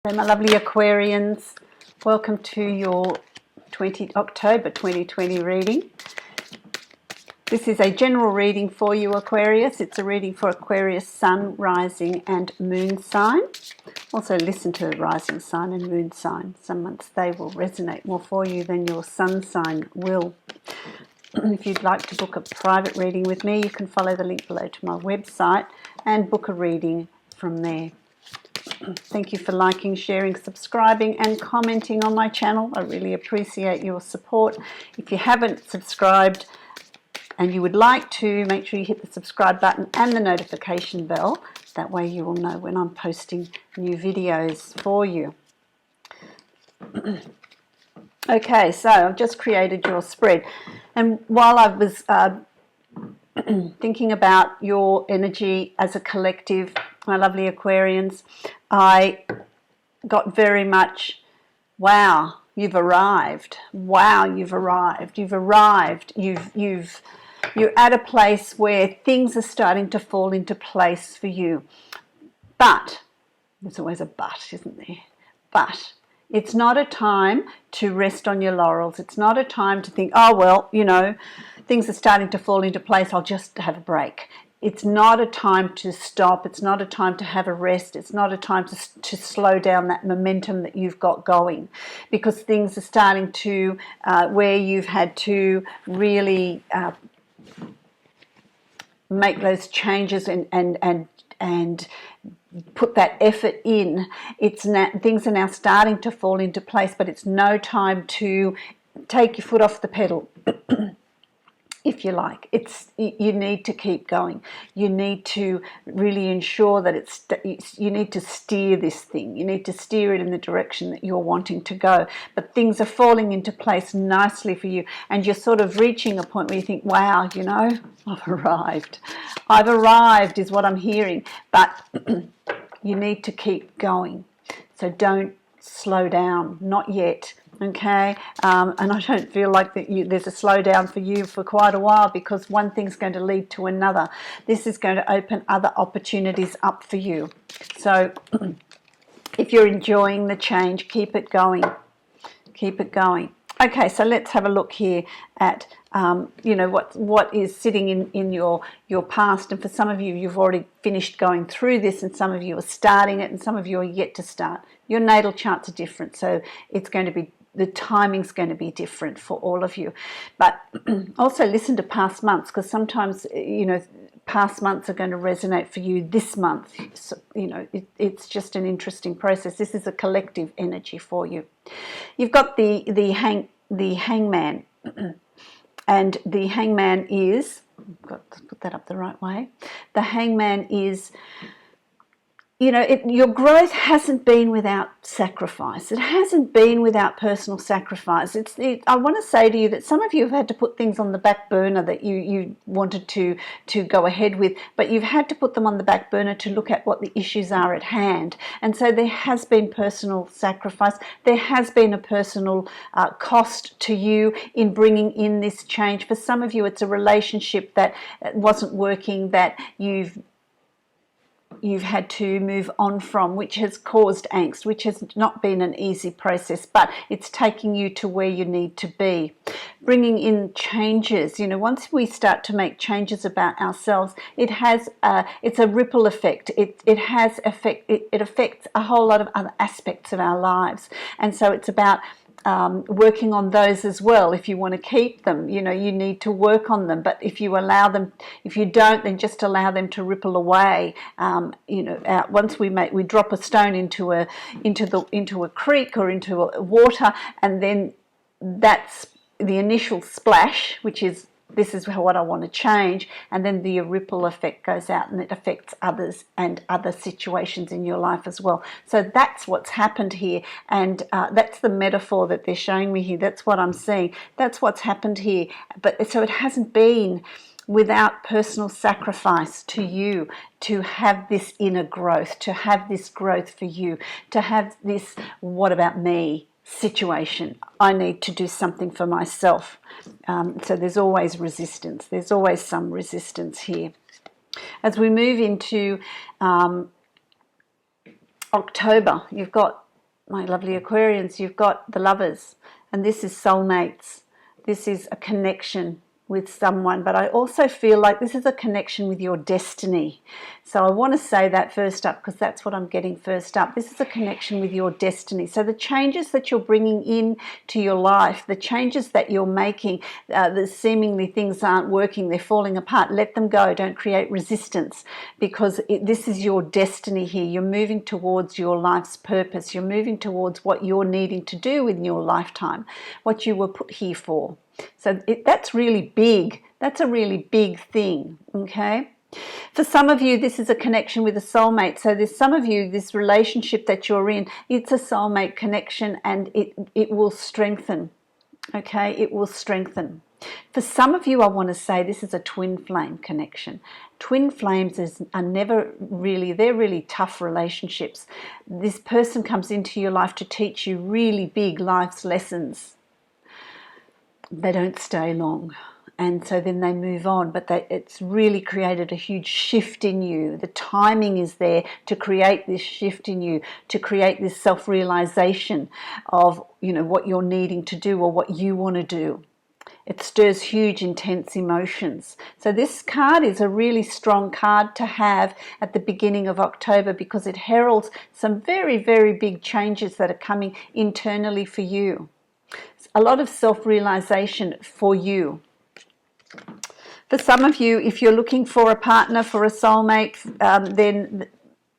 Hey, my lovely Aquarians, welcome to your October 2020 reading. This is a general reading for you, Aquarius. It's a reading for Aquarius sun, rising and moon sign. Also listen to the rising sign and moon sign. Some months they will resonate more for you than your sun sign will. If you'd like to book a private reading with me, you can follow the link below to my website and book a reading from there. Thank you for liking, sharing, subscribing and commenting on my channel. I really appreciate your support. If you haven't subscribed and you would like to, make sure you hit the subscribe button and the notification bell. That way you will know when I'm posting new videos for you. Okay, so I've just created your spread. And while I was thinking about your energy as a collective, my lovely Aquarians, I got very much, wow, you've arrived. Wow, you've arrived. You've arrived. You're at a place where things are starting to fall into place for you. But, there's always a but, isn't there? But it's not a time to rest on your laurels. It's not a time to think, oh, well, you know, things are starting to fall into place. I'll just have a break. It's not a time to stop. It's not a time to have a rest. It's not a time to slow down that momentum that you've got going, because things are starting to, where you've had to really make those changes and put that effort in. Things are now starting to fall into place, but it's no time to take your foot off the pedal. If you like, you need to keep going. You need to really ensure that you need to steer this thing. You need to steer it in the direction that you're wanting to go. But things are falling into place nicely for you, and you're sort of reaching a point where you think, wow, you know, I've arrived. I've arrived is what I'm hearing, but you need to keep going. So don't slow down, not yet. Okay, and I don't feel like there's a slowdown for you for quite a while, because one thing's going to lead to another. This is going to open other opportunities up for you. So if you're enjoying the change, keep it going. Keep it going. Okay, so let's have a look here at you know, what is sitting in your past. And for some of you, you've already finished going through this, and some of you are starting it, and some of you are yet to start. Your natal charts are different, so it's going to be, the timing's going to be different for all of you. But also listen to past months, because sometimes, you know, past months are going to resonate for you this month. So, you know, it's just an interesting process. This is a collective energy for you. You've got the hangman, and the hangman is, I've got to put that up the right way. The hangman is, you know, your growth hasn't been without sacrifice. It hasn't been without personal sacrifice. I want to say to you that some of you have had to put things on the back burner that you wanted to go ahead with, but you've had to put them on the back burner to look at what the issues are at hand. And so there has been personal sacrifice. There has been a personal cost to you in bringing in this change. For some of you, it's a relationship that wasn't working, that you've had to move on from, which has caused angst, which has not been an easy process, but it's taking you to where you need to be. Bringing in changes, you know, once we start to make changes about ourselves, it's a ripple effect. It affects a whole lot of other aspects of our lives, and so it's about working on those as well. If you want to keep them, you know, you need to work on them. But if you allow them, if you don't, then just allow them to ripple away. You know, once we drop a stone into a creek or into a water, and then that's the initial splash, which is, this is what I want to change, and then the ripple effect goes out and it affects others and other situations in your life as well. So that's what's happened here, and that's the metaphor that they're showing me here. That's what I'm seeing. That's what's happened here. But so it hasn't been without personal sacrifice to you to have this inner growth, to have this growth for you, to have this what about me situation. I need to do something for myself. So there's always resistance. There's always some resistance here. As we move into October, you've got my lovely Aquarians, you've got the Lovers, and this is soulmates. This is a connection with someone, but I also feel like this is a connection with your destiny. So I want to say that first up, because that's what I'm getting first up. This is a connection with your destiny. So the changes that you're bringing in to your life, the changes that you're making, the seemingly things aren't working, they're falling apart, let them go. Don't create resistance, because this is your destiny here. You're moving towards your life's purpose. You're moving towards what you're needing to do in your lifetime, what you were put here for. So that's really big. That's a really big thing, okay? For some of you, this is a connection with a soulmate. So there's some of you, this relationship that you're in, it's a soulmate connection, and it will strengthen, okay? It will strengthen. For some of you, I want to say this is a twin flame connection. Twin flames are never really, they're really tough relationships. This person comes into your life to teach you really big life's lessons. They don't stay long, and so then they move on, but it's really created a huge shift in you. The timing is there to create this shift in you, to create this self-realization of, you know, what you're needing to do or what you want to do. It stirs huge, intense emotions. So this card is a really strong card to have at the beginning of October, because it heralds some very, very big changes that are coming internally for you. A lot of self-realization for you. For some of you, if you're looking for a partner, for a soulmate, then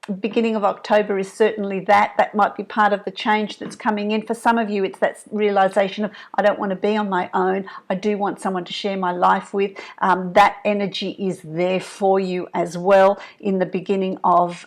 the beginning of October is certainly that. That might be part of the change that's coming in. For some of you, it's that realization of, I don't want to be on my own. I do want someone to share my life with. That energy is there for you as well in the beginning of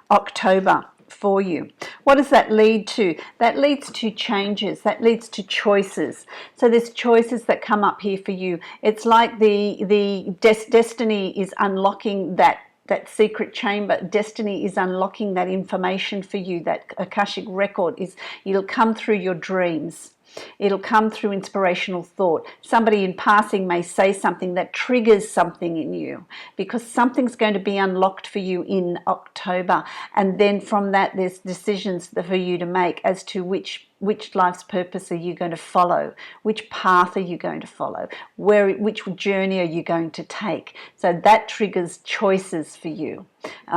October. For you. What does that lead to? That leads to changes. That leads to choices. So there's choices that come up here for you. It's like the destiny is unlocking that secret chamber. Destiny is unlocking that information for you. That Akashic record it'll come through your dreams. It'll come through inspirational thought. Somebody in passing may say something that triggers something in you, because something's going to be unlocked for you in October. And then from that, there's decisions for you to make as to which life's purpose are you going to follow, which path are you going to follow, which journey are you going to take. So that triggers choices for you.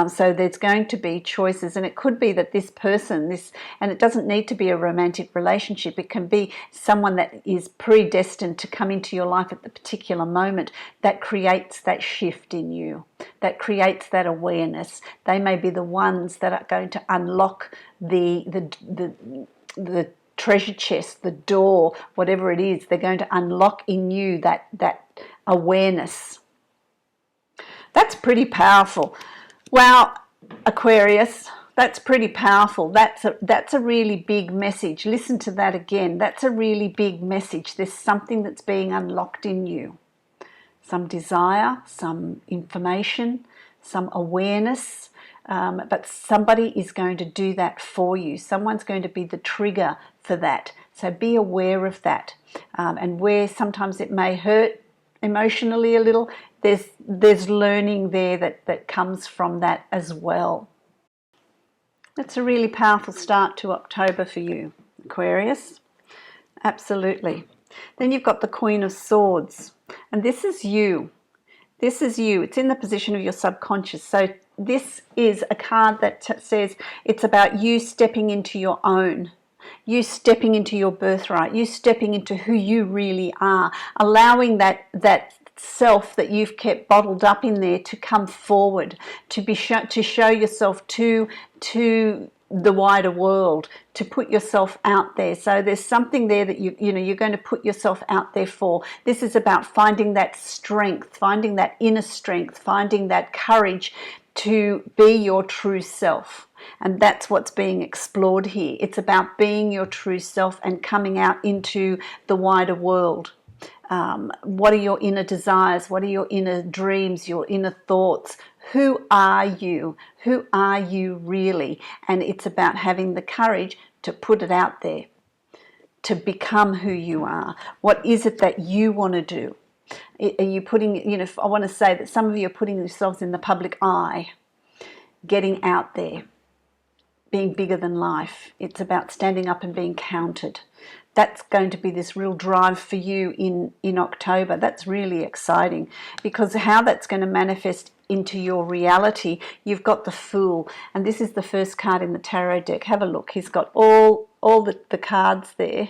So there's going to be choices, and it could be that this person, and it doesn't need to be a romantic relationship, it can be someone that is predestined to come into your life at the particular moment, that creates that shift in you, that creates that awareness. They may be the ones that are going to unlock the treasure chest, the door, whatever it is. They're going to unlock in you that awareness. That's pretty powerful. Well, Aquarius, that's pretty powerful. That's a really big message. Listen to that again. That's a really big message. There's something that's being unlocked in you. Some desire, some information, some awareness. But somebody is going to do that for you. Someone's going to be the trigger for that. So be aware of that. And where sometimes it may hurt emotionally a little, there's learning there that comes from that as well. That's a really powerful start to October for you, Aquarius. Absolutely. Then you've got the Queen of Swords. And this is you. This is you. It's in the position of your subconscious. So this is a card that says it's about you stepping into your own, you stepping into your birthright, you stepping into who you really are, allowing that self that you've kept bottled up in there to come forward, to show yourself to the wider world, to put yourself out there. So there's something there that you're going to put yourself out there for. This is about finding that strength, finding that inner strength, finding that courage to be your true self. And that's what's being explored here. It's about being your true self and coming out into the wider world. What are your inner desires? What are your inner dreams, your inner thoughts? Who are you? Who are you really? And it's about having the courage to put it out there, to become who you are. What is it that you want to do? Are you putting, I want to say that some of you are putting yourselves in the public eye, getting out there, being bigger than life. It's about standing up and being counted. That's going to be this real drive for you in October. That's really exciting, because how that's going to manifest into your reality, you've got the Fool, and this is the first card in the tarot deck. Have a look. He's got all the cards there,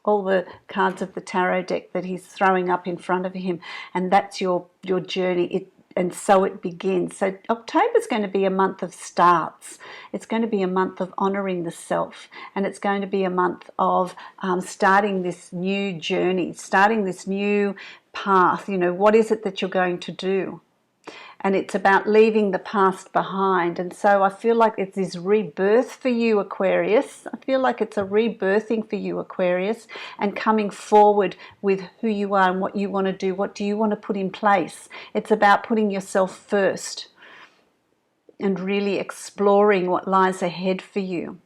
all the cards of the tarot deck that he's throwing up in front of him, and that's your journey. And so it begins. So October is going to be a month of starts. It's going to be a month of honouring the self, and it's going to be a month of starting this new journey, starting this new path. You know, what is it that you're going to do? And it's about leaving the past behind. And so I feel like it's this rebirth for you, Aquarius. I feel like it's a rebirthing for you, Aquarius, and coming forward with who you are and what you want to do. What do you want to put in place? It's about putting yourself first and really exploring what lies ahead for you.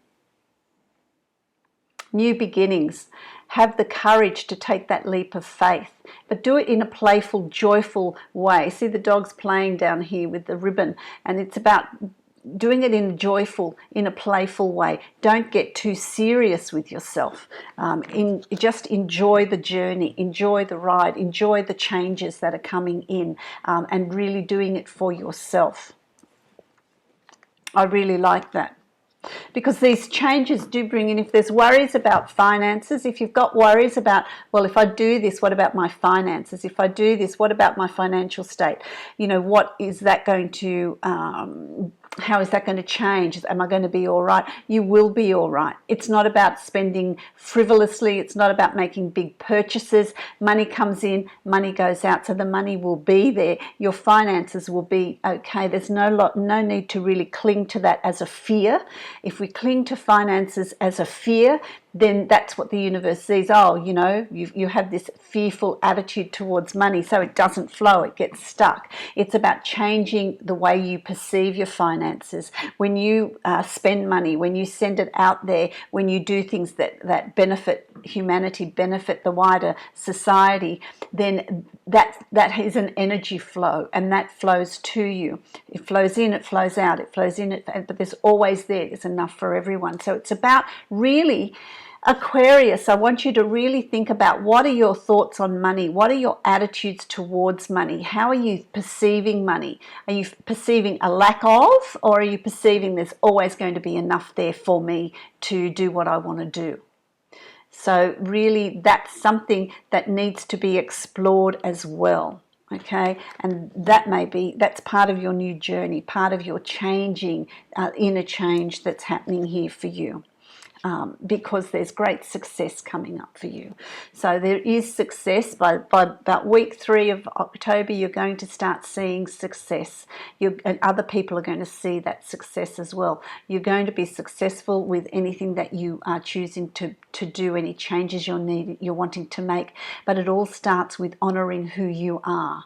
New beginnings. Have the courage to take that leap of faith, but do it in a playful, joyful way. See the dog's playing down here with the ribbon, and it's about doing it in a joyful, in a playful way. Don't get too serious with yourself. Just enjoy the journey, enjoy the ride, enjoy the changes that are coming in, and really doing it for yourself. I really like that. Because these changes do bring in, if there's worries about finances, if you've got worries about, well, if I do this, what about my finances? If I do this, what about my financial state? You know, what is that going to, how is that going to change? Am I going to be all right? You will be all right. It's not about spending frivolously. It's not about making big purchases. Money comes in, money goes out, so the money will be there. Your finances will be okay. There's no need to really cling to that as a fear. If we cling to finances as a fear, then that's what the universe sees. Oh, you know, you have this fearful attitude towards money, so it doesn't flow, it gets stuck. It's about changing the way you perceive your finances. When you spend money, when you send it out there, when you do things that benefit humanity, benefit the wider society, then that is an energy flow, and that flows to you. It flows in, it flows out, it flows in, but there's always there's enough for everyone. So it's about really, Aquarius, I want you to really think about, what are your thoughts on money? What are your attitudes towards money? How are you perceiving money? Are you perceiving a lack of, or are you perceiving there's always going to be enough there for me to do what I want to do? So really, that's something that needs to be explored as well. Okay, and that's part of your new journey, part of your changing, inner change that's happening here for you. Because there's great success coming up for you. So there is success. By about week 3 of October, you're going to start seeing success. And other people are going to see that success as well. You're going to be successful with anything that you are choosing to do, any changes you're wanting to make. But it all starts with honouring who you are.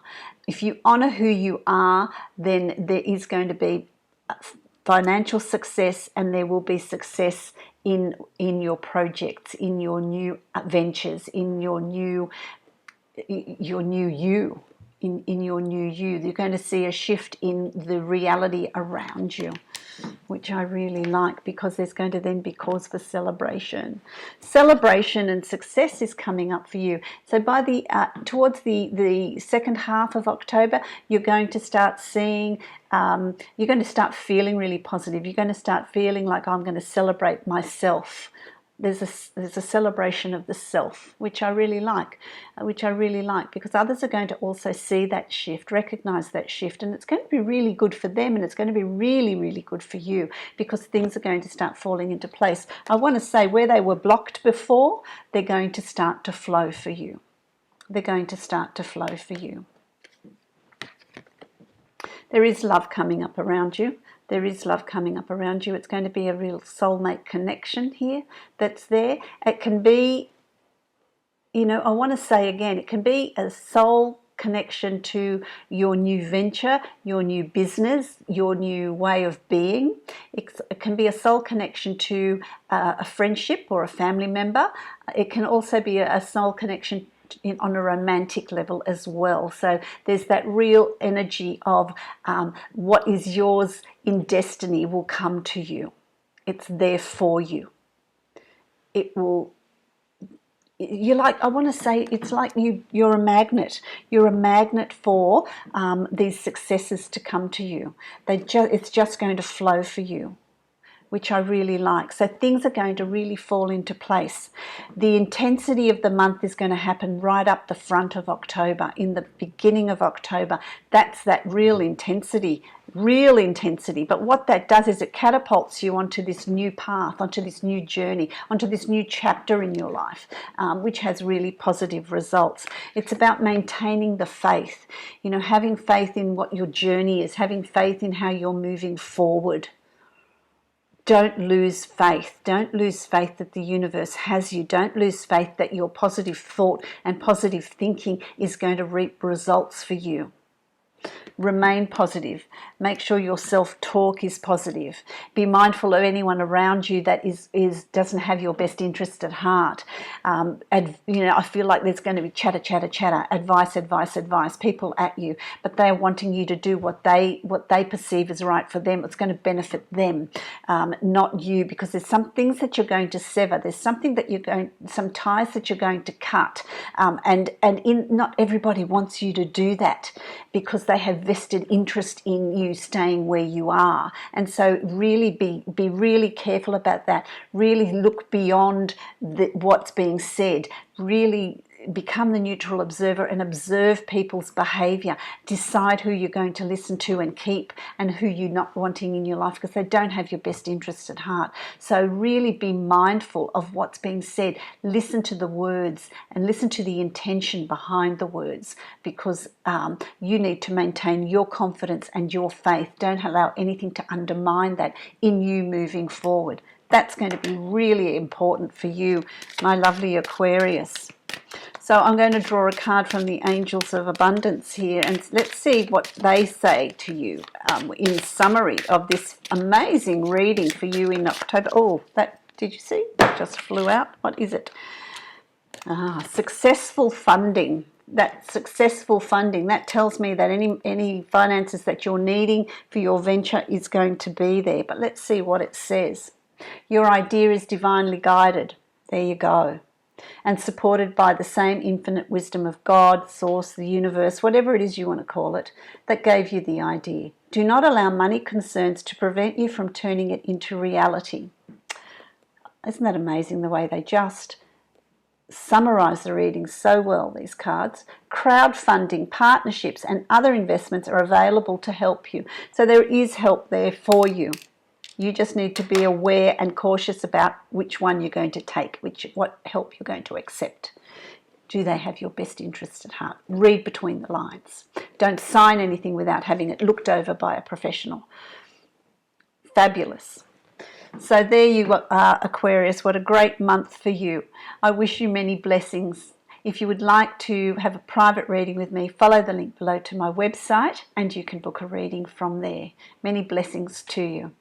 If you honour who you are, then there is going to be financial success, and there will be success in your projects, in your new ventures, in your new you. In your new you, you're going to see a shift in the reality around you, which I really like, because there's going to then be cause for celebration. Celebration and success is coming up for you. So by towards the second half of October, you're going to start seeing, you're going to start feeling really positive. You're going to start feeling like, I'm going to celebrate myself. There's a celebration of the self, which I really like, because others are going to also see that shift, recognize that shift, and it's going to be really good for them, and it's going to be really, really good for you, because things are going to start falling into place. I want to say, where they were blocked before, they're going to start to flow for you. They're going to start to flow for you. There is love coming up around you. There is love coming up around you. It's going to be a real soulmate connection here that's there. It can be, I want to say again, it can be a soul connection to your new venture, your new business, your new way of being. It can be a soul connection to a friendship or a family member. It can also be a soul connection on a romantic level as well. So there's that real energy of what is yours in destiny will come to you. It's there for you. It will, you're like, I want to say, it's like you're a magnet. You're a magnet for these successes to come to you. It's just going to flow for you, which I really like. So things are going to really fall into place. The intensity of the month is going to happen right up the front of October, in the beginning of October. That's that real intensity. But what that does is it catapults you onto this new path, onto this new journey, onto this new chapter in your life, which has really positive results. It's about maintaining the faith, you know, having faith in what your journey is, having faith in how you're moving forward. Don't lose faith. Don't lose faith that the universe has you. Don't lose faith that your positive thought and positive thinking is going to reap results for you. Remain positive. Make sure your self-talk is positive. Be mindful of anyone around you that doesn't have your best interest at heart. I feel like there's going to be chatter, advice, people at you, but they're wanting you to do what they perceive as right for them. It's going to benefit them, not you, because there's some things that you're going to sever. There's something that some ties that you're going to cut, not everybody wants you to do that because they have vested interest in you staying where you are. And so really be really careful about that. Really look beyond what's being said. Really become the neutral observer and observe people's behaviour. Decide who you're going to listen to and keep, and who you're not wanting in your life, because they don't have your best interests at heart. So really be mindful of what's being said. Listen to the words and listen to the intention behind the words, because you need to maintain your confidence and your faith. Don't allow anything to undermine that in you moving forward. That's going to be really important for you, my lovely Aquarius. So I'm going to draw a card from the Angels of Abundance here, and let's see what they say to you in summary of this amazing reading for you in October. Oh, did you see? That just flew out. What is it? Successful funding. That successful funding, that tells me that any finances that you're needing for your venture is going to be there. But let's see what it says. Your idea is divinely guided. There you go. And supported by the same infinite wisdom of God, Source, the universe, whatever it is you want to call it, that gave you the idea. Do not allow money concerns to prevent you from turning it into reality. Isn't that amazing, the way they just summarize the reading so well, these cards? Crowdfunding, partnerships, and other investments are available to help you. So there is help there for you. You just need to be aware and cautious about which one you're going to take, what help you're going to accept. Do they have your best interests at heart? Read between the lines. Don't sign anything without having it looked over by a professional. Fabulous. So there you are, Aquarius. What a great month for you. I wish you many blessings. If you would like to have a private reading with me, follow the link below to my website and you can book a reading from there. Many blessings to you.